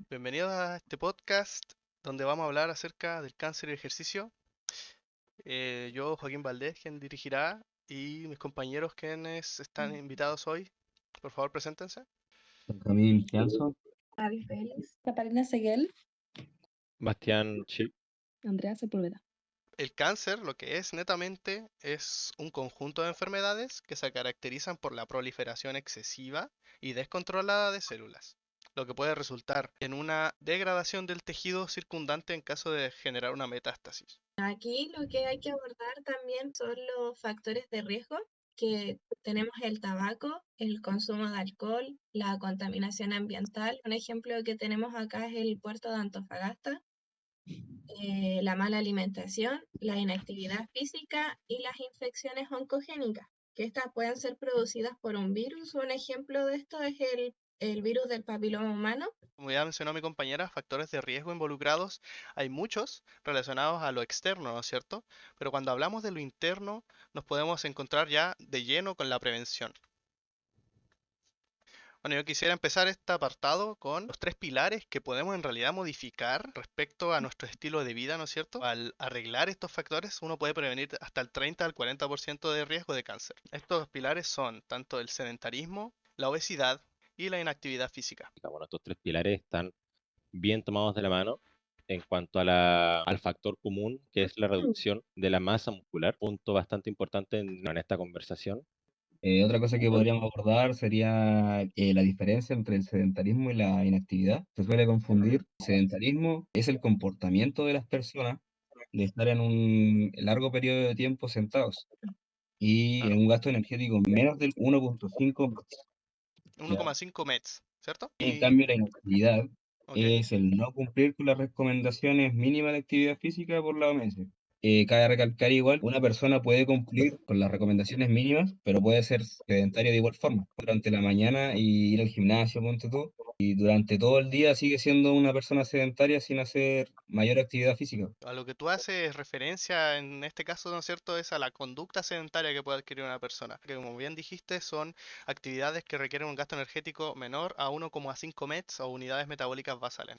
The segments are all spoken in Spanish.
Bienvenidos a este podcast donde vamos a hablar acerca del cáncer y el ejercicio. Yo, Joaquín Valdés, quien dirigirá, y mis compañeros quienes están invitados hoy. Por favor, preséntense. Camil Fianzo. Avi Félix, Catalina Seguel, Bastián Chip. Andrea Sepúlveda. El cáncer, lo que es netamente, es un conjunto de enfermedades que se caracterizan por la proliferación excesiva y descontrolada de células, lo que puede resultar en una degradación del tejido circundante en caso de generar una metástasis. Aquí lo que hay que abordar también son los factores de riesgo, que tenemos el tabaco, el consumo de alcohol, la contaminación ambiental. Un ejemplo que tenemos acá es el puerto de Antofagasta, la mala alimentación, la inactividad física y las infecciones oncogénicas, que estas pueden ser producidas por un virus. Un ejemplo de esto es el virus del papiloma humano. Como ya mencionó mi compañera, factores de riesgo involucrados, hay muchos relacionados a lo externo, ¿no es cierto? Pero cuando hablamos de lo interno, nos podemos encontrar ya de lleno con la prevención. Bueno, yo quisiera empezar este apartado con los tres pilares que podemos en realidad modificar respecto a nuestro estilo de vida, ¿no es cierto? Al arreglar estos factores, uno puede prevenir hasta el 30 al 40% de riesgo de cáncer. Estos pilares son tanto el sedentarismo, la obesidad y la inactividad física. Bueno, estos tres pilares están bien tomados de la mano en cuanto a al factor común, que es la reducción de la masa muscular, punto bastante importante en esta conversación. Otra cosa que podríamos abordar sería la diferencia entre el sedentarismo y la inactividad. Se suele confundir. El sedentarismo es el comportamiento de las personas de estar en un largo periodo de tiempo sentados y en Claro, un gasto energético menos del 1,5. ¿Ya? 1,5 METs, ¿cierto? En Y, cambio, la inactividad ok, es el no cumplir con las recomendaciones mínimas de actividad física por la OMS. Cabe recalcar igual, una persona puede cumplir con las recomendaciones mínimas, pero puede ser sedentaria de igual forma. Durante la mañana y ir al gimnasio, ponte tú, y durante todo el día sigue siendo una persona sedentaria sin hacer mayor actividad física. a lo que tú haces referencia en este caso, ¿no es cierto?, es a la conducta sedentaria que puede adquirir una persona. Que como bien dijiste, son actividades que requieren un gasto energético menor a 1,5 METs o unidades metabólicas basales.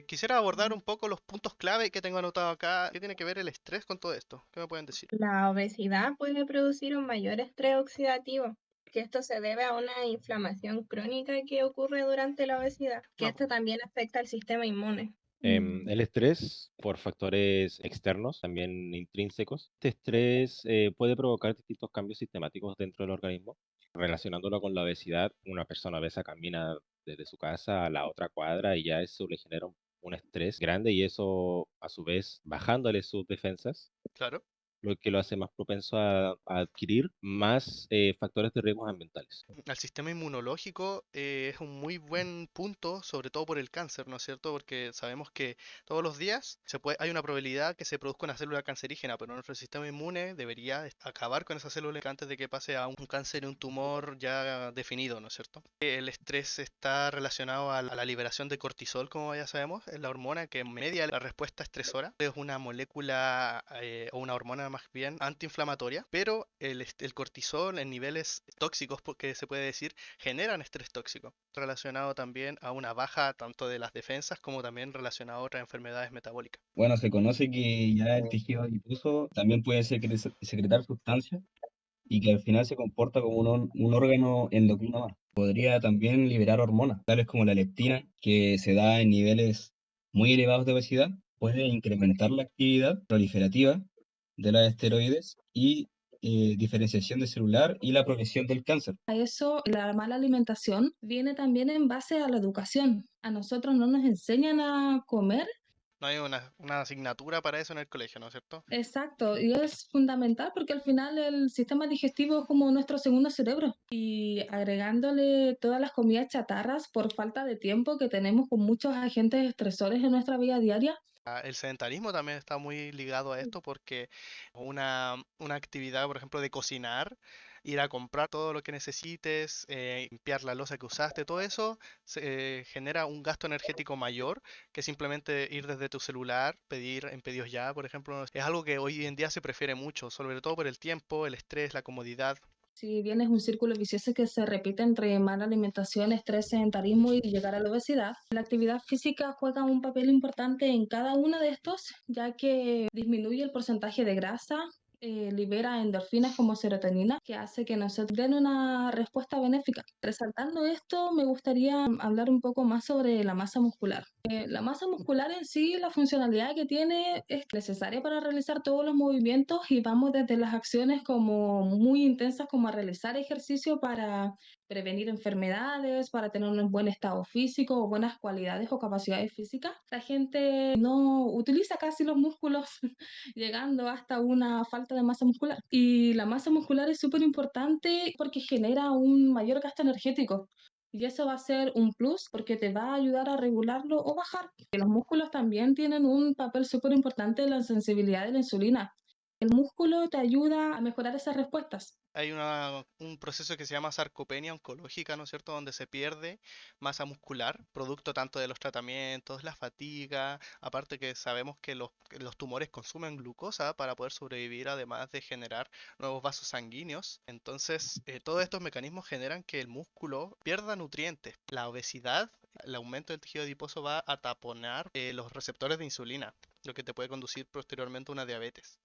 Quisiera abordar un poco los puntos clave que tengo anotado acá. ¿Qué tiene que ver el estrés con todo esto? ¿Qué me pueden decir? La obesidad puede producir un mayor estrés oxidativo, que esto se debe a una inflamación crónica que ocurre durante la obesidad, que No, esto también afecta al sistema inmune. El estrés por factores externos, también intrínsecos. Este estrés puede provocar distintos cambios sistemáticos dentro del organismo. Relacionándolo con la obesidad, una persona obesa camina desde su casa a la otra cuadra y ya eso le genera un estrés grande y eso a su vez bajándole sus defensas, claro. lo que lo hace más propenso a adquirir más factores de riesgos ambientales. Al sistema inmunológico es un muy buen punto, sobre todo por el cáncer, ¿no es cierto? Porque sabemos que todos los días hay una probabilidad que se produzca una célula cancerígena, pero nuestro sistema inmune debería acabar con esa célula antes de que pase a un cáncer y un tumor ya definido, ¿no es cierto? El estrés está relacionado a la liberación de cortisol, como ya sabemos, es la hormona que media la respuesta estresora. Es una molécula o una hormona más bien antiinflamatoria, pero el cortisol en niveles tóxicos, porque se puede decir, generan estrés tóxico, relacionado también a una baja tanto de las defensas como también relacionado a otras enfermedades metabólicas. Bueno, se conoce que ya el tejido adiposo también puede secretar sustancias y que al final se comporta como un órgano endocrino más. Podría también liberar hormonas, tales como la leptina, que se da en niveles muy elevados de obesidad, puede incrementar la actividad proliferativa de las esteroides y diferenciación de celular y la progresión del cáncer. A eso, la mala alimentación viene también en base a la educación. A nosotros no nos enseñan a comer. No hay una asignatura para eso en el colegio, ¿no es cierto? Exacto, y es fundamental porque al final el sistema digestivo es como nuestro segundo cerebro. Y agregándole todas las comidas chatarras por falta de tiempo que tenemos con muchos agentes estresores en nuestra vida diaria. El sedentarismo también está muy ligado a esto porque una actividad, por ejemplo, de cocinar, ir a comprar todo lo que necesites, limpiar la loza que usaste, todo eso genera un gasto energético mayor que simplemente ir desde tu celular, pedir en pedidos ya, por ejemplo. Es algo que hoy en día se prefiere mucho, sobre todo por el tiempo, el estrés, la comodidad. Si bien es un círculo vicioso que se repite entre mala alimentación, estrés, sedentarismo y llegar a la obesidad, la actividad física juega un papel importante en cada uno de estos, ya que disminuye el porcentaje de grasa, libera endorfinas como serotonina, que hace que nos den una respuesta benéfica. Resaltando esto, me gustaría hablar un poco más sobre la masa muscular. La masa muscular en sí, la funcionalidad que tiene es necesaria para realizar todos los movimientos y vamos desde las acciones como muy intensas como a realizar ejercicio para prevenir enfermedades, para tener un buen estado físico o buenas cualidades o capacidades físicas. La gente no utiliza casi los músculos llegando hasta una falta de masa muscular. Y la masa muscular es súper importante porque genera un mayor gasto energético. Y eso va a ser un plus porque te va a ayudar a regularlo o bajar. Que los músculos también tienen un papel súper importante en la sensibilidad de la insulina. El músculo te ayuda a mejorar esas respuestas. Hay un proceso que se llama sarcopenia oncológica, ¿no es cierto?, donde se pierde masa muscular, producto tanto de los tratamientos, la fatiga, aparte que sabemos que los tumores consumen glucosa para poder sobrevivir, además de generar nuevos vasos sanguíneos. Entonces, todos estos mecanismos generan que el músculo pierda nutrientes. La obesidad, el aumento del tejido adiposo va a taponar los receptores de insulina, lo que te puede conducir posteriormente a una diabetes.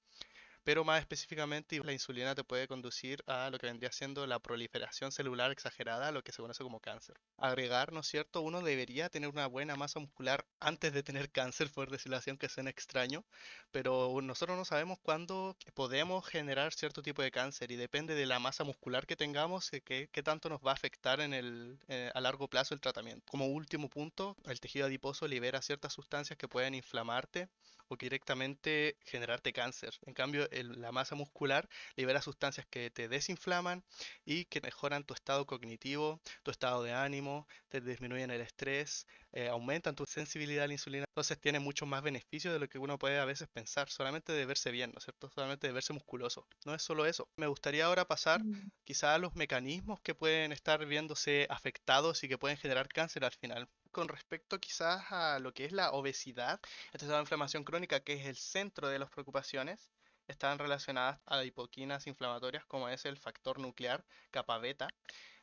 Pero más específicamente, la insulina te puede conducir a lo que vendría siendo la proliferación celular exagerada, lo que se conoce como cáncer. Agregar, ¿no es cierto? Uno debería tener una buena masa muscular antes de tener cáncer, por decirlo así, aunque suene extraño, pero nosotros no sabemos cuándo podemos generar cierto tipo de cáncer y depende de la masa muscular que tengamos, qué tanto nos va a afectar a largo plazo el tratamiento. Como último punto, el tejido adiposo libera ciertas sustancias que pueden inflamarte o que directamente generarte cáncer. En cambio, la masa muscular libera sustancias que te desinflaman y que mejoran tu estado cognitivo, tu estado de ánimo, te disminuyen el estrés, aumentan tu sensibilidad a la insulina. Entonces tiene muchos más beneficios de lo que uno puede a veces pensar, solamente de verse bien, ¿no es cierto? Solamente de verse musculoso. No es solo eso. Me gustaría ahora pasar quizá a los mecanismos que pueden estar viéndose afectados y que pueden generar cáncer al final. Con respecto quizás a lo que es la obesidad, esta es la inflamación crónica, que es el centro de las preocupaciones, están relacionadas a adipoquinas inflamatorias como es el factor nuclear kappa beta,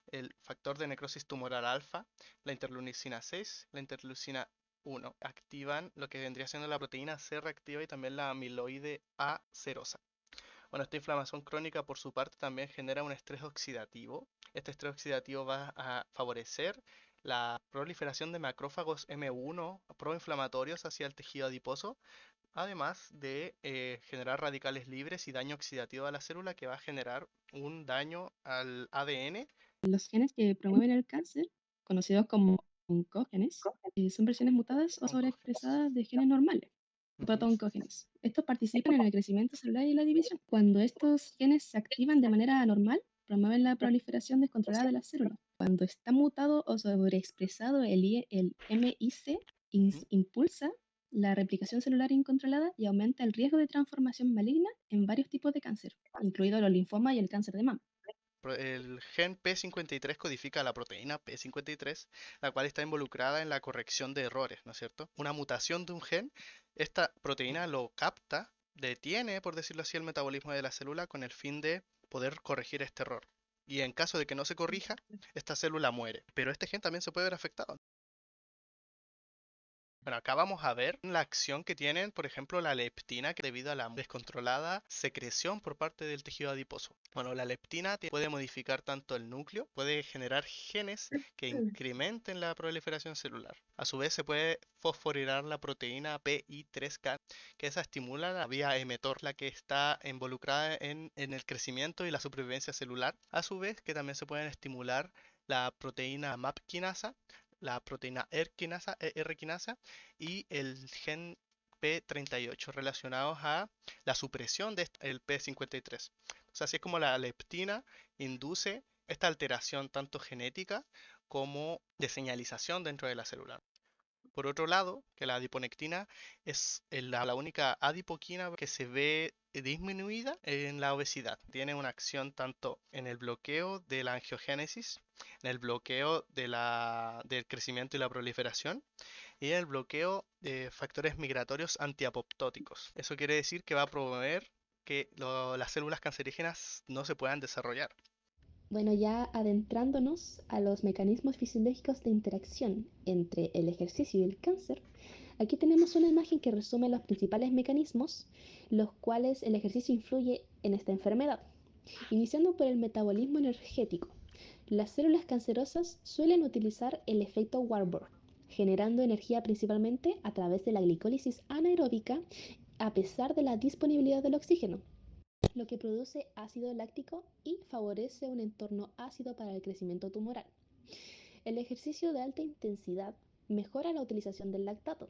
el factor de necrosis tumoral alfa, la interleucina 6, la interleucina 1. Activan lo que vendría siendo la proteína C reactiva y también la amiloide A serosa. Bueno, esta inflamación crónica por su parte también genera un estrés oxidativo. Este estrés oxidativo va a favorecer la proliferación de macrófagos M1 proinflamatorios hacia el tejido adiposo, además de generar radicales libres y daño oxidativo a la célula que va a generar un daño al ADN. Los genes que promueven el cáncer, conocidos como oncógenes, son versiones mutadas o sobreexpresadas de genes normales, proto-oncógenes. Estos participan en el crecimiento celular y la división. Cuando estos genes se activan de manera anormal, promueven la proliferación descontrolada de las células. Cuando está mutado o sobreexpresado el MIC, impulsa la replicación celular incontrolada y aumenta el riesgo de transformación maligna en varios tipos de cáncer, incluidos los linfomas y el cáncer de mama. El gen P53 codifica la proteína P53, la cual está involucrada en la corrección de errores, ¿no es cierto? Una mutación de un gen, esta proteína lo capta, detiene, por decirlo así, el metabolismo de la célula con el fin de poder corregir este error. Y en caso de que no se corrija, esta célula muere. Pero este gen también se puede ver afectado. Bueno, acá vamos a ver la acción que tienen, por ejemplo, la leptina, que debido a la descontrolada secreción por parte del tejido adiposo. Bueno, la leptina puede modificar tanto el núcleo, puede generar genes que incrementen la proliferación celular. A su vez, se puede fosforilar la proteína PI3K, que esa estimula la vía mTOR, la que está involucrada en el crecimiento y la supervivencia celular. A su vez, que también se pueden estimular la proteína MAP quinasa, la proteína R quinasa y el gen P38 relacionados a la supresión del P53. O sea, así es como la leptina induce esta alteración tanto genética como de señalización dentro de la célula. Por otro lado, que la adiponectina es la única adipoquina que se ve disminuida en la obesidad. Tiene una acción tanto en el bloqueo de la angiogénesis, en el bloqueo del crecimiento y la proliferación y en el bloqueo de factores migratorios antiapoptóticos. Eso quiere decir que va a promover que las células cancerígenas no se puedan desarrollar. Bueno, ya adentrándonos a los mecanismos fisiológicos de interacción entre el ejercicio y el cáncer, aquí tenemos una imagen que resume los principales mecanismos los cuales el ejercicio influye en esta enfermedad. Iniciando por el metabolismo energético. Las células cancerosas suelen utilizar el efecto Warburg, generando energía principalmente a través de la glicólisis anaeróbica a pesar de la disponibilidad del oxígeno, lo que produce ácido láctico y favorece un entorno ácido para el crecimiento tumoral. El ejercicio de alta intensidad mejora la utilización del lactato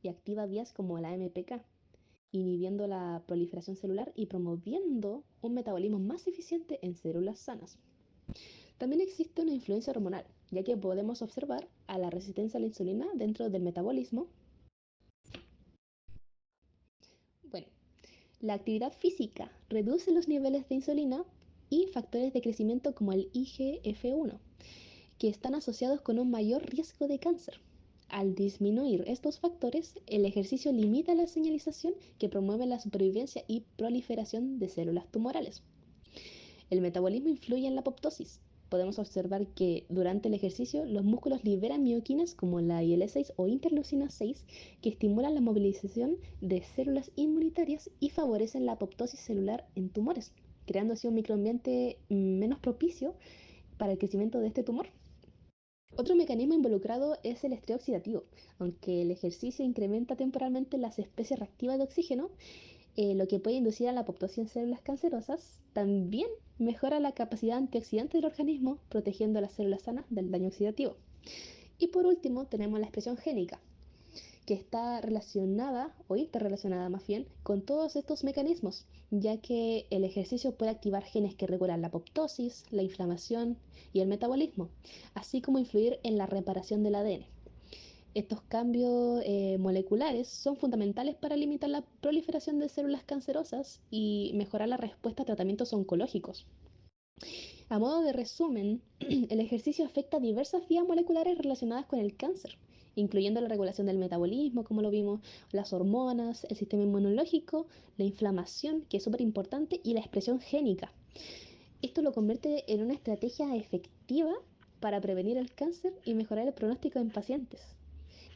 y activa vías como la AMPK, inhibiendo la proliferación celular y promoviendo un metabolismo más eficiente en células sanas. También existe una influencia hormonal, ya que podemos observar a la resistencia a la insulina dentro del metabolismo. Bueno, la actividad física reduce los niveles de insulina y factores de crecimiento como el IGF-1, que están asociados con un mayor riesgo de cáncer. Al disminuir estos factores, el ejercicio limita la señalización que promueve la supervivencia y proliferación de células tumorales. El metabolismo influye en la apoptosis. Podemos observar que durante el ejercicio los músculos liberan mioquinas como la IL-6 o interleucina 6 que estimulan la movilización de células inmunitarias y favorecen la apoptosis celular en tumores, creando así un microambiente menos propicio para el crecimiento de este tumor. Otro mecanismo involucrado es el estrés oxidativo. Aunque el ejercicio incrementa temporalmente las especies reactivas de oxígeno, lo que puede inducir a la apoptosis en células cancerosas, también mejora la capacidad antioxidante del organismo, protegiendo a las células sanas del daño oxidativo. Y por último, tenemos la expresión génica, que está relacionada, o interrelacionada más bien, con todos estos mecanismos, ya que el ejercicio puede activar genes que regulan la apoptosis, la inflamación y el metabolismo, así como influir en la reparación del ADN. Estos cambios moleculares son fundamentales para limitar la proliferación de células cancerosas y mejorar la respuesta a tratamientos oncológicos. A modo de resumen, el ejercicio afecta diversas vías moleculares relacionadas con el cáncer, incluyendo la regulación del metabolismo, como lo vimos, las hormonas, el sistema inmunológico, la inflamación, que es súper importante, y la expresión génica. Esto lo convierte en una estrategia efectiva para prevenir el cáncer y mejorar el pronóstico en pacientes.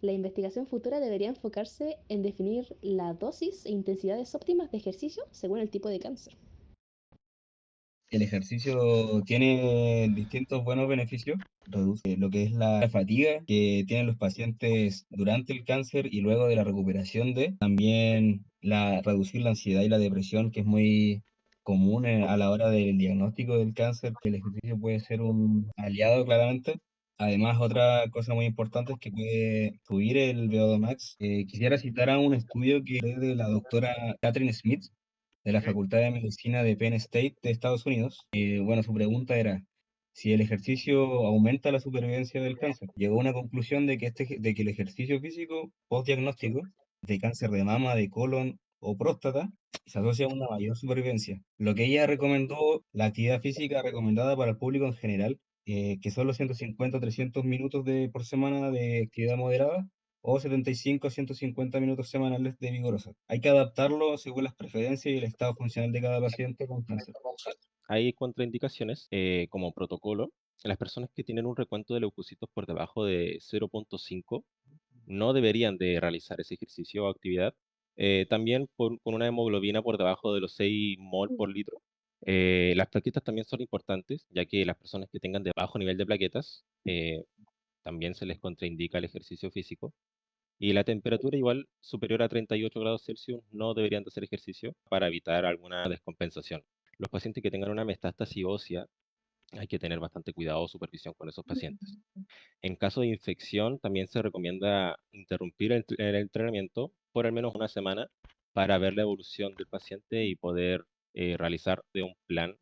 La investigación futura debería enfocarse en definir la dosis e intensidades óptimas de ejercicio según el tipo de cáncer. El ejercicio tiene distintos buenos beneficios. Reduce lo que es la fatiga que tienen los pacientes durante el cáncer y luego de la recuperación de. También reducir la ansiedad y la depresión, que es muy común a la hora del diagnóstico del cáncer, que el ejercicio puede ser un aliado claramente. Además, otra cosa muy importante es que puede subir el VO2 max. Quisiera citar a un estudio que es de la doctora Catherine Smith, de la ¿Ok? Facultad de Medicina de Penn State de Estados Unidos. Bueno, su pregunta era si el ejercicio aumenta la supervivencia del cáncer. Llegó a una conclusión de que, de que el ejercicio físico postdiagnóstico de cáncer de mama, de colon o próstata se asocia a una mayor supervivencia. Lo que ella recomendó, la actividad física recomendada para el público en general, que son los 150 a 300 minutos por semana de actividad moderada, o 75 a 150 minutos semanales de vigorosa. Hay que adaptarlo según las preferencias y el estado funcional de cada paciente con cáncer. Hay contraindicaciones como protocolo. Las personas que tienen un recuento de leucocitos por debajo de 0.5 no deberían de realizar ese ejercicio o actividad. También con una hemoglobina por debajo de los 6 mol por litro. Las plaquetas también son importantes, ya que las personas que tengan de bajo nivel de plaquetas también se les contraindica el ejercicio físico. Y la temperatura igual superior a 38 grados Celsius no deberían de hacer ejercicio para evitar alguna descompensación. Los pacientes que tengan una metástasis ósea, hay que tener bastante cuidado o supervisión con esos pacientes. En caso de infección, también se recomienda interrumpir el entrenamiento por al menos una semana para ver la evolución del paciente y poder realizar de un plan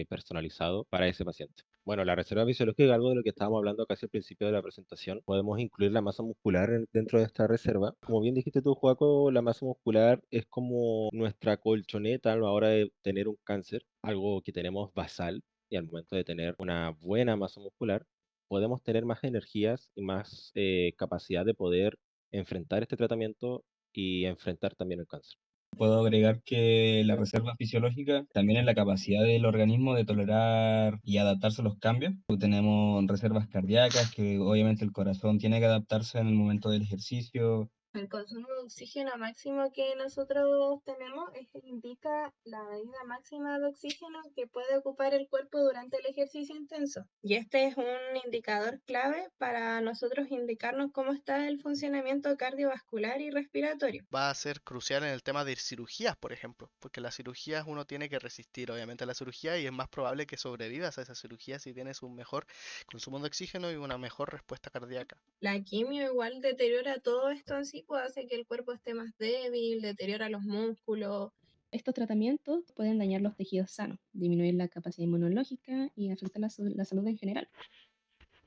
personalizado para ese paciente. Bueno, la reserva fisiológica, algo de lo que estábamos hablando casi al principio de la presentación, podemos incluir la masa muscular dentro de esta reserva. Como bien dijiste tú, Joaco, la masa muscular es como nuestra colchoneta a la hora de tener un cáncer, algo que tenemos basal, y al momento de tener una buena masa muscular, podemos tener más energías y más capacidad de poder enfrentar este tratamiento y enfrentar también el cáncer. Puedo agregar que la reserva fisiológica también es la capacidad del organismo de tolerar y adaptarse a los cambios. Tenemos reservas cardíacas, que obviamente el corazón tiene que adaptarse en el momento del ejercicio. El consumo de oxígeno máximo que nosotros tenemos indica la medida máxima de oxígeno que puede ocupar el cuerpo durante el ejercicio intenso. Y este es un indicador clave para nosotros indicarnos cómo está el funcionamiento cardiovascular y respiratorio. Va a ser crucial en el tema de cirugías, por ejemplo, porque las cirugías uno tiene que resistir obviamente a la cirugía y es más probable que sobrevivas a esa cirugía si tienes un mejor consumo de oxígeno y una mejor respuesta cardíaca. La quimio igual deteriora todo esto en sí, pues hace que el cuerpo esté más débil, deteriora los músculos. Estos tratamientos pueden dañar los tejidos sanos, disminuir la capacidad inmunológica y afectar la salud en general.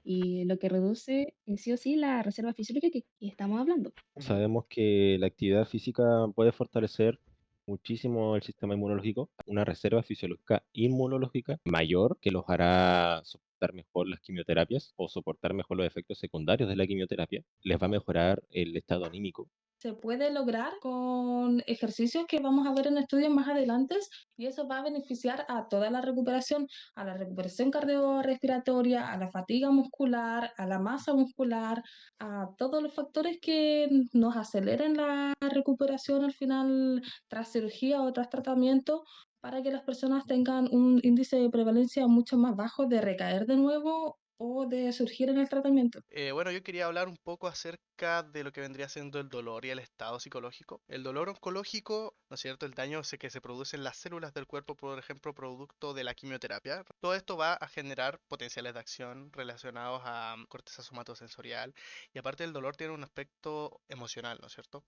Y lo que reduce sí o sí la reserva fisiológica que estamos hablando. Sabemos que la actividad física puede fortalecer muchísimo el sistema inmunológico. Una reserva fisiológica inmunológica mayor que los hará soportar mejor las quimioterapias o soportar mejor los efectos secundarios de la quimioterapia. Les va a mejorar el estado anímico. Se puede lograr con ejercicios que vamos a ver en estudios más adelante y eso va a beneficiar a toda a la recuperación cardiorrespiratoria, a la fatiga muscular, a la masa muscular, a todos los factores que nos aceleren la recuperación al final tras cirugía o tras tratamiento para que las personas tengan un índice de prevalencia mucho más bajo de recaer de nuevo o de surgir en el tratamiento. Bueno, yo quería hablar un poco acerca de lo que vendría siendo el dolor y el estado psicológico. El dolor oncológico, ¿no es cierto? El daño que se produce en las células del cuerpo, por ejemplo, producto de la quimioterapia. Todo esto va a generar potenciales de acción relacionados a corteza somatosensorial y aparte el dolor tiene un aspecto emocional, ¿no es cierto?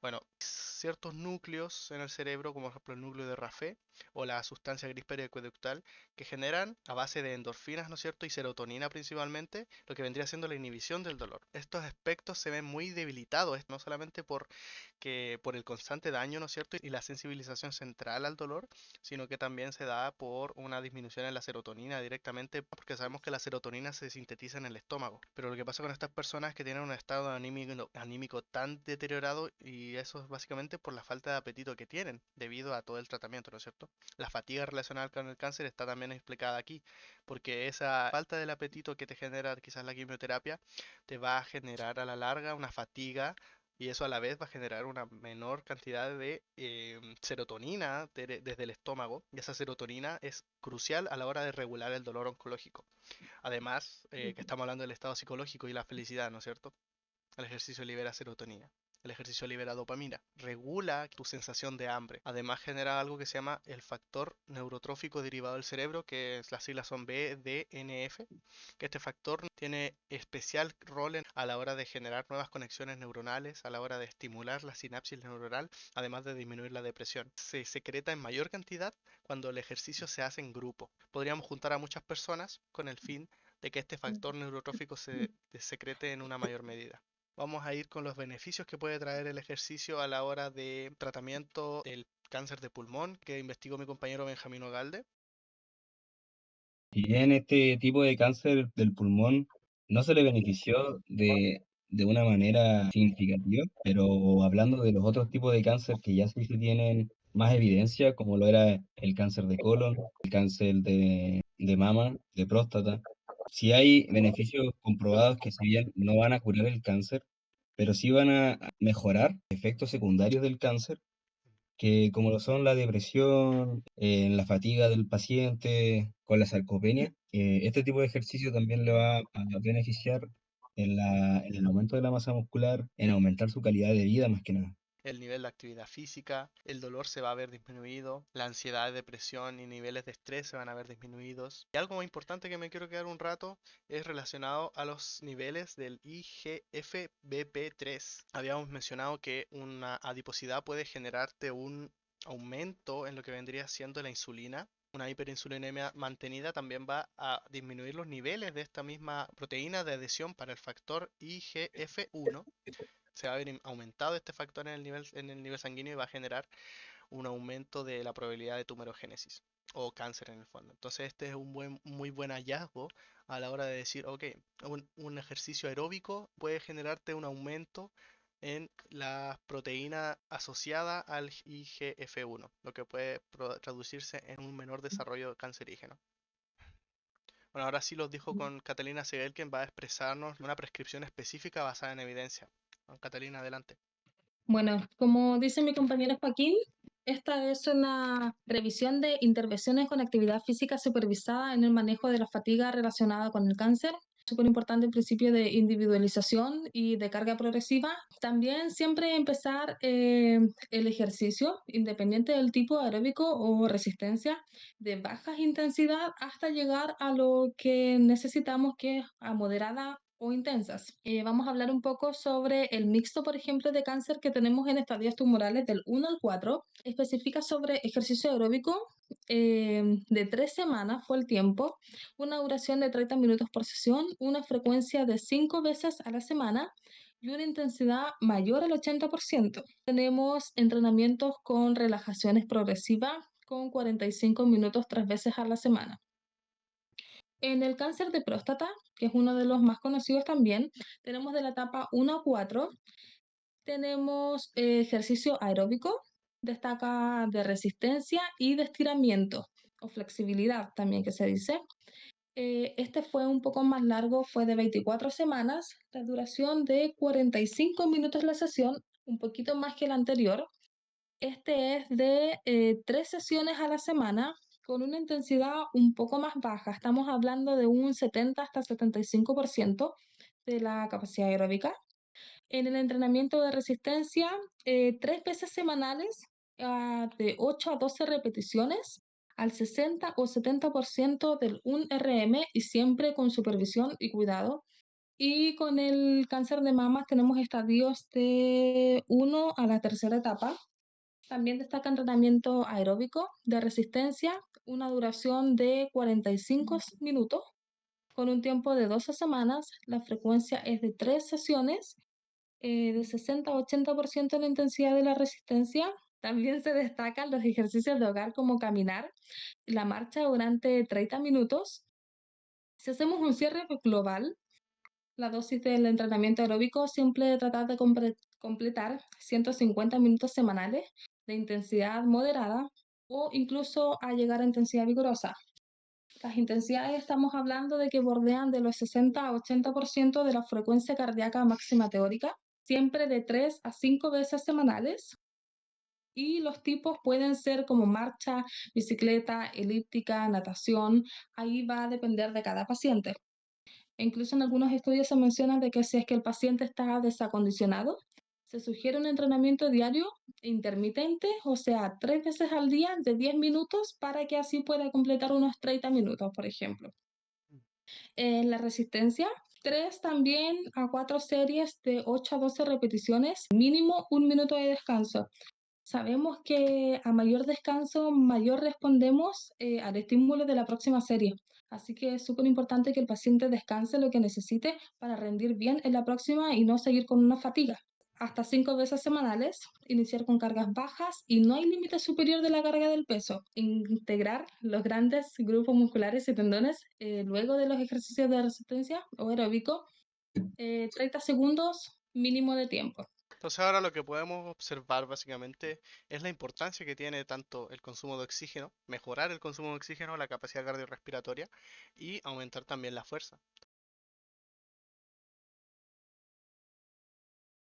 Bueno, ciertos núcleos en el cerebro, como por ejemplo el núcleo de Raffet o la sustancia gris periaqueductal, que generan a base de endorfinas, ¿no es cierto? Y serotonina principalmente, lo que vendría siendo la inhibición del dolor. Estos aspectos se ven muy debilitados, no solamente por el constante daño, ¿no es cierto? Y la sensibilización central al dolor, sino que también se da por una disminución en la serotonina directamente, porque sabemos que la serotonina se sintetiza en el estómago. Pero lo que pasa con estas personas es que tienen un estado anímico tan deteriorado y eso es básicamente por la falta de apetito que tienen debido a todo el tratamiento, ¿no es cierto? La fatiga relacionada con el cáncer está también explicada aquí, porque esa falta del apetito que te genera quizás la quimioterapia te va a generar a la larga una fatiga y eso a la vez va a generar una menor cantidad de serotonina desde el estómago y esa serotonina es crucial a la hora de regular el dolor oncológico. Además, que estamos hablando del estado psicológico y la felicidad, ¿no es cierto? El ejercicio libera serotonina. El ejercicio libera dopamina, regula tu sensación de hambre. Además genera algo que se llama el factor neurotrófico derivado del cerebro, que las siglas son BDNF, que este factor tiene especial rol a la hora de generar nuevas conexiones neuronales, a la hora de estimular la sinapsis neuronal, además de disminuir la depresión. Se secreta en mayor cantidad cuando el ejercicio se hace en grupo. Podríamos juntar a muchas personas con el fin de que este factor neurotrófico se secrete en una mayor medida. Vamos a ir con los beneficios que puede traer el ejercicio a la hora de tratamiento del cáncer de pulmón que investigó mi compañero Benjamín Ogalde. Si bien este tipo de cáncer del pulmón no se le benefició de una manera significativa, pero hablando de los otros tipos de cáncer que ya sí se tienen más evidencia, como lo era el cáncer de colon, el cáncer de mama, de próstata, sí hay beneficios comprobados que si bien no van a curar el cáncer, pero sí van a mejorar efectos secundarios del cáncer que como lo son la depresión, la fatiga del paciente con la sarcopenia, este tipo de ejercicio también le va a beneficiar en el aumento de la masa muscular, en aumentar su calidad de vida más que nada. El nivel de actividad física, el dolor se va a ver disminuido, la ansiedad, depresión y niveles de estrés se van a ver disminuidos. Y algo muy importante que me quiero quedar un rato es relacionado a los niveles del IGF-BP3. Habíamos mencionado que una adiposidad puede generarte un aumento en lo que vendría siendo la insulina. Una hiperinsulinemia mantenida también va a disminuir los niveles de esta misma proteína de adhesión para el factor IGF-1. Se va a ver aumentado este factor en el nivel sanguíneo y va a generar un aumento de la probabilidad de tumorogénesis o cáncer en el fondo. Entonces este es un muy buen hallazgo a la hora de decir, ok, un ejercicio aeróbico puede generarte un aumento en la proteína asociada al IGF-1, lo que puede traducirse en un menor desarrollo cancerígeno. Bueno, ahora sí los dejo con Catalina Seguel, quien va a expresarnos una prescripción específica basada en evidencia. Catalina, adelante. Bueno, como dice mi compañero Joaquín, esta es una revisión de intervenciones con actividad física supervisada en el manejo de la fatiga relacionada con el cáncer. Súper importante el principio de individualización y de carga progresiva. También siempre empezar el ejercicio, independiente del tipo aeróbico o resistencia, de baja intensidad hasta llegar a lo que necesitamos, que es a moderada o intensas. Vamos a hablar un poco sobre el mixto, por ejemplo, de cáncer que tenemos en estadios tumorales del 1 al 4. Especifica sobre ejercicio aeróbico de 3 semanas fue el tiempo, una duración de 30 minutos por sesión, una frecuencia de 5 veces a la semana y una intensidad mayor al 80%. Tenemos entrenamientos con relajaciones progresivas con 45 minutos 3 veces a la semana. En el cáncer de próstata, que es uno de los más conocidos también, tenemos de la etapa 1 a 4, tenemos ejercicio aeróbico, destaca de resistencia y de estiramiento, o flexibilidad también que se dice. Este fue un poco más largo, fue de 24 semanas, la duración de 45 minutos la sesión, un poquito más que el anterior. Este es de 3 sesiones a la semana con una intensidad un poco más baja. Estamos hablando de un 70 hasta 75% de la capacidad aeróbica. En el entrenamiento de resistencia, 3 veces semanales, de 8 a 12 repeticiones, al 60 o 70% del 1 RM y siempre con supervisión y cuidado. Y con el cáncer de mama tenemos estadios de 1 a la tercera etapa. También destaca entrenamiento aeróbico de resistencia, una duración de 45 minutos, con un tiempo de 12 semanas. La frecuencia es de 3 sesiones, de 60 a 80% la intensidad de la resistencia. También se destacan los ejercicios de hogar como caminar, la marcha durante 30 minutos. Si hacemos un cierre global, la dosis del entrenamiento aeróbico siempre tratar de completar 150 minutos semanales de intensidad moderada o incluso a llegar a intensidad vigorosa. Las intensidades estamos hablando de que bordean de los 60 a 80% de la frecuencia cardíaca máxima teórica, siempre de 3 a 5 veces semanales. Y los tipos pueden ser como marcha, bicicleta, elíptica, natación. Ahí va a depender de cada paciente. Incluso en algunos estudios se menciona de que si es que el paciente está desacondicionado, se sugiere un entrenamiento diario intermitente, o sea, 3 veces al día de 10 minutos para que así pueda completar unos 30 minutos, por ejemplo. En la resistencia, 3 también a 4 series de 8 a 12 repeticiones, mínimo 1 minuto de descanso. Sabemos que a mayor descanso, mayor respondemos al estímulo de la próxima serie. Así que es súper importante que el paciente descanse lo que necesite para rendir bien en la próxima y no seguir con una fatiga. Hasta 5 veces semanales, iniciar con cargas bajas y no hay límite superior de la carga del peso. Integrar los grandes grupos musculares y tendones luego de los ejercicios de resistencia o aeróbico, 30 segundos mínimo de tiempo. Entonces ahora lo que podemos observar básicamente es la importancia que tiene tanto el consumo de oxígeno, mejorar el consumo de oxígeno, la capacidad cardiorrespiratoria y aumentar también la fuerza.